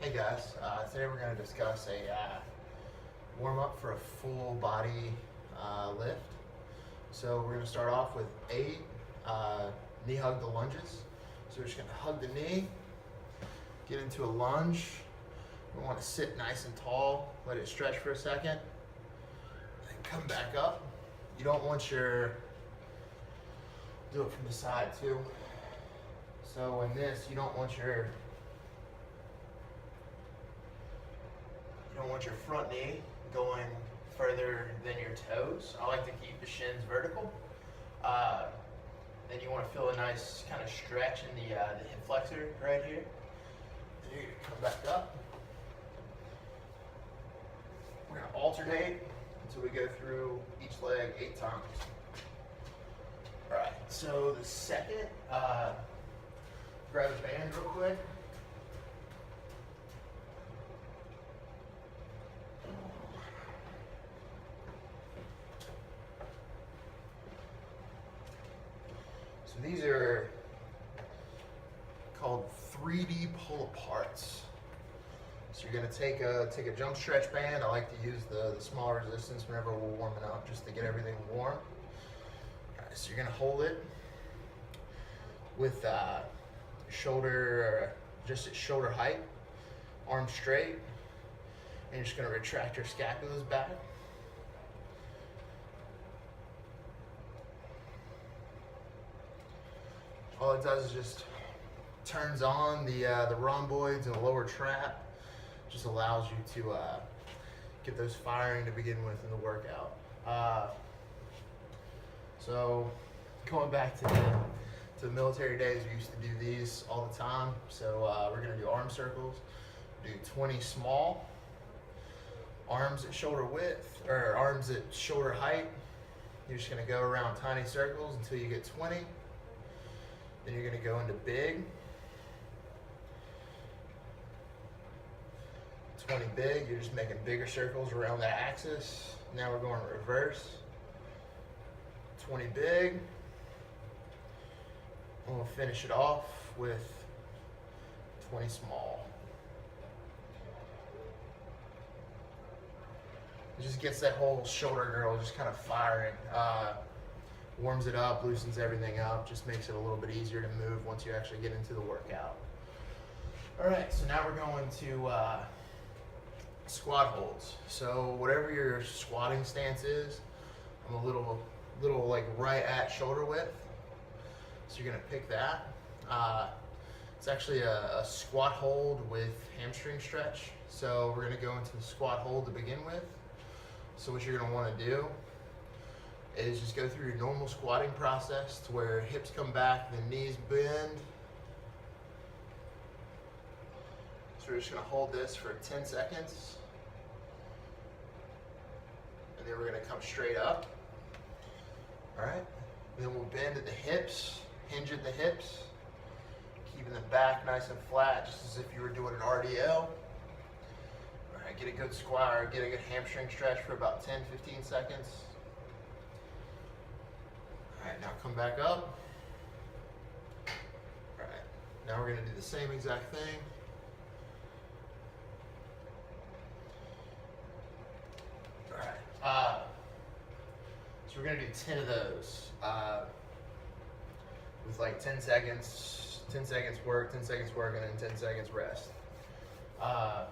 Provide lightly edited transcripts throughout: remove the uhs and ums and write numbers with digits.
Hey guys, today we're going to discuss a warm up for a full body lift. So we're going to start off with 8 knee hug the lunges. So we're just going to hug the knee, get into a lunge. We want to sit nice and tall, let it stretch for a second, then come back up. You don't want do it from the side too. So in this, you don't want your front knee going further than your toes. I like to keep the shins vertical. Then you want to feel a nice kind of stretch in the hip flexor right here. Then you're going to come back up. We're going to alternate until we go through each leg 8 times. All right, so the second, grab a band real quick. So these are called 3D pull-aparts. So you're going to take a jump stretch band. I like to use the smaller resistance whenever we're warming up, just to get everything warm. All right, so you're going to hold it with just at shoulder height, arms straight, and you're just going to retract your scapulas back. All it does is just turns on the rhomboids and the lower trap. Just allows you to get those firing to begin with in the workout. So going back to the military days, we used to do these all the time. So we're gonna do arm circles. Do 20 small, arms at shoulder width, or arms at shoulder height. You're just gonna go around tiny circles until you get 20. Then you're gonna go into big. 20 big, you're just making bigger circles around that axis. Now we're going reverse. 20 big. And we'll finish it off with 20 small. It just gets that whole shoulder girdle just kind of firing. Warms it up, loosens everything up, just makes it a little bit easier to move once you actually get into the workout. All right, so now we're going to squat holds. So whatever your squatting stance is, I'm a little like right at shoulder width. So you're gonna pick that. It's actually a squat hold with hamstring stretch. So we're gonna go into the squat hold to begin with. So what you're gonna wanna do is just go through your normal squatting process to where hips come back, the knees bend. So we're just gonna hold this for 10 seconds. And then we're gonna come straight up. All right, then we'll bend at the hips, hinge at the hips, keeping the back nice and flat, just as if you were doing an RDL. All right, get a good squat, or get a good hamstring stretch for about 10-15 seconds. All right, now come back up. All right, now we're gonna do the same exact thing. All right, so we're gonna do 10 of those with like 10 seconds work, 10 seconds work, and then 10 seconds rest. So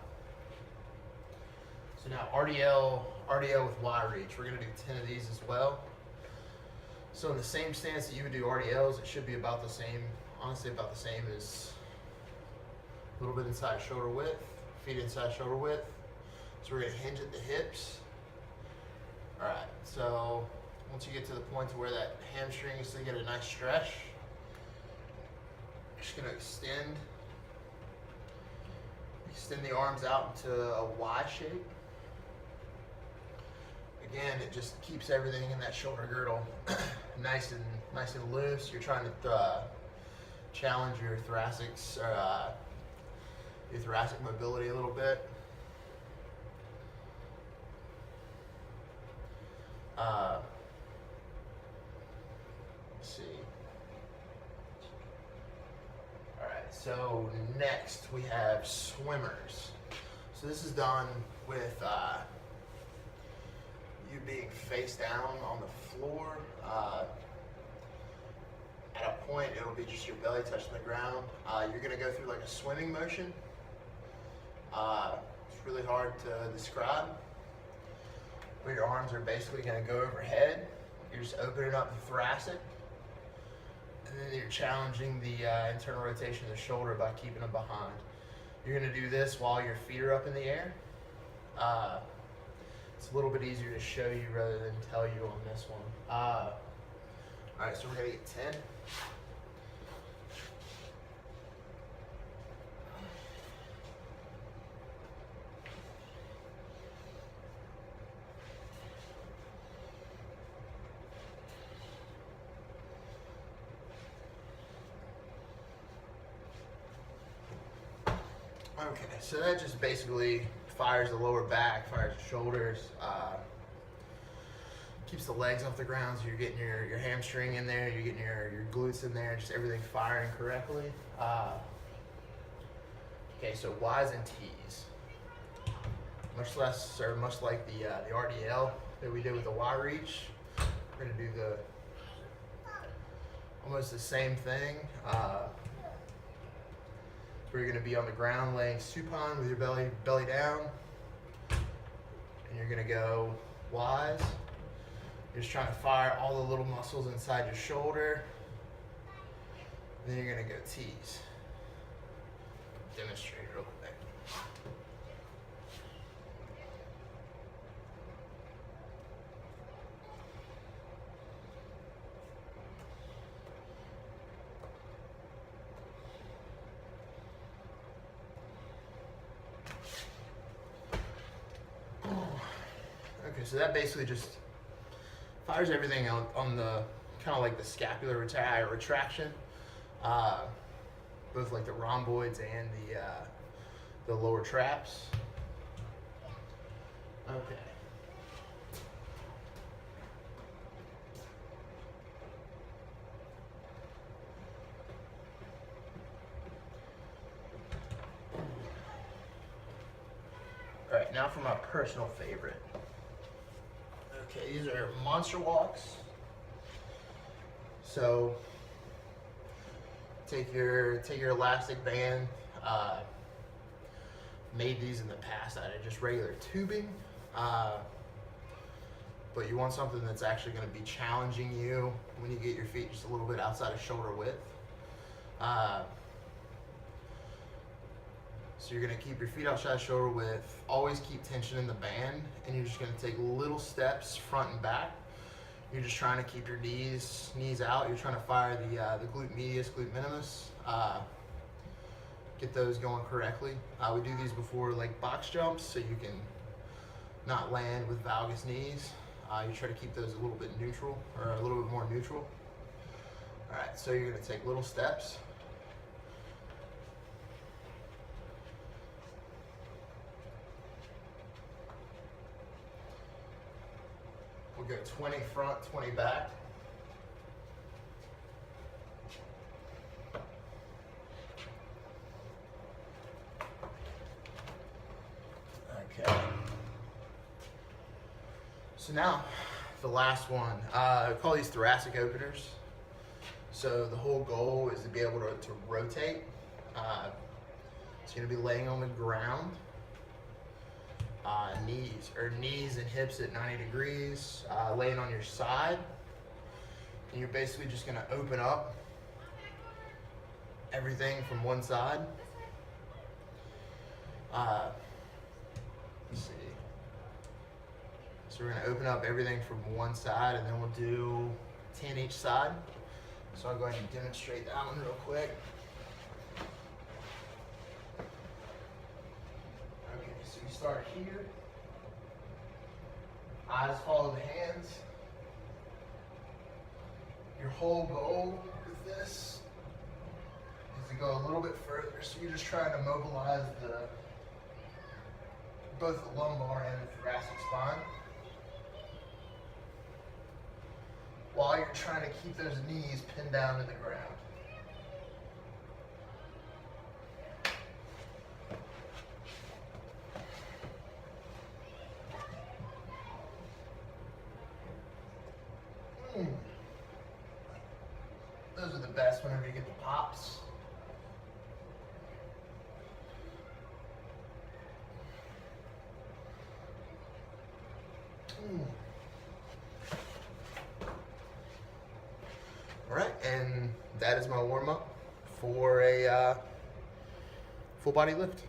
now RDL with Y reach. We're gonna do 10 of these as well. So in the same stance that you would do RDLs, it should be about the same, honestly about the same as a little bit inside shoulder width, feet inside shoulder width. So we're gonna hinge at the hips. All right, so once you get to the point to where that hamstring is to get a nice stretch, you're just gonna extend the arms out into a Y shape. Again, it just keeps everything in that shoulder girdle nice and loose. You're trying to challenge your thoracic mobility a little bit. Let's see. All right, so next we have swimmers. So this is done with you being face down on the floor. At a point, it'll be just your belly touching the ground. You're gonna go through like a swimming motion. It's really hard to describe. But your arms are basically gonna go overhead. You're just opening up the thoracic. And then you're challenging the internal rotation of the shoulder by keeping them behind. You're gonna do this while your feet are up in the air. It's a little bit easier to show you rather than tell you on this one. All right, so we're gonna get 10. Okay, so that just basically fires the lower back, fires the shoulders, keeps the legs off the ground, so you're getting your hamstring in there, you're getting your glutes in there, just everything firing correctly. Okay, so Ys and Ts. Much like the RDL that we did with the Y reach, we're gonna do almost the same thing. Where you're gonna be on the ground laying supine with your belly down, and you're gonna go Ys. You're just trying to fire all the little muscles inside your shoulder. Then you're gonna go T's. Demonstrate real quick. Okay, so that basically just fires everything on the kind of like the scapular retraction, both like the rhomboids and the lower traps. Okay. All right, now for my personal favorite. Okay, these are monster walks. So take your elastic band. Made these in the past out of just regular tubing, but you want something that's actually going to be challenging you when you get your feet just a little bit outside of shoulder width. So you're going to keep your feet outside shoulder width, always keep tension in the band, and you're just going to take little steps front and back. You're just trying to keep your knees out. You're trying to fire the glute medius, glute minimus, get those going correctly. We do these before like box jumps, so you can not land with valgus knees. You try to keep those a little bit neutral, or a little bit more neutral. All right, so you're going to take little steps. We'll go 20 front, 20 back. Okay. So now, the last one. I call these thoracic openers. So the whole goal is to be able to rotate. It's going to be laying on the ground. Knees and hips at 90 degrees, laying on your side, and you're basically just going to open up everything from one side. Let's see. So we're going to open up everything from one side, and then we'll do 10 each side. So I'll go ahead and demonstrate that one real quick. Okay, so we start here. Eyes follow the hands. Your whole goal with this is to go a little bit further. So you're just trying to mobilize both the lumbar and the thoracic spine, while you're trying to keep those knees pinned down to the ground. Those are the best whenever you get the pops. All right, and that is my warm-up for a full body lift.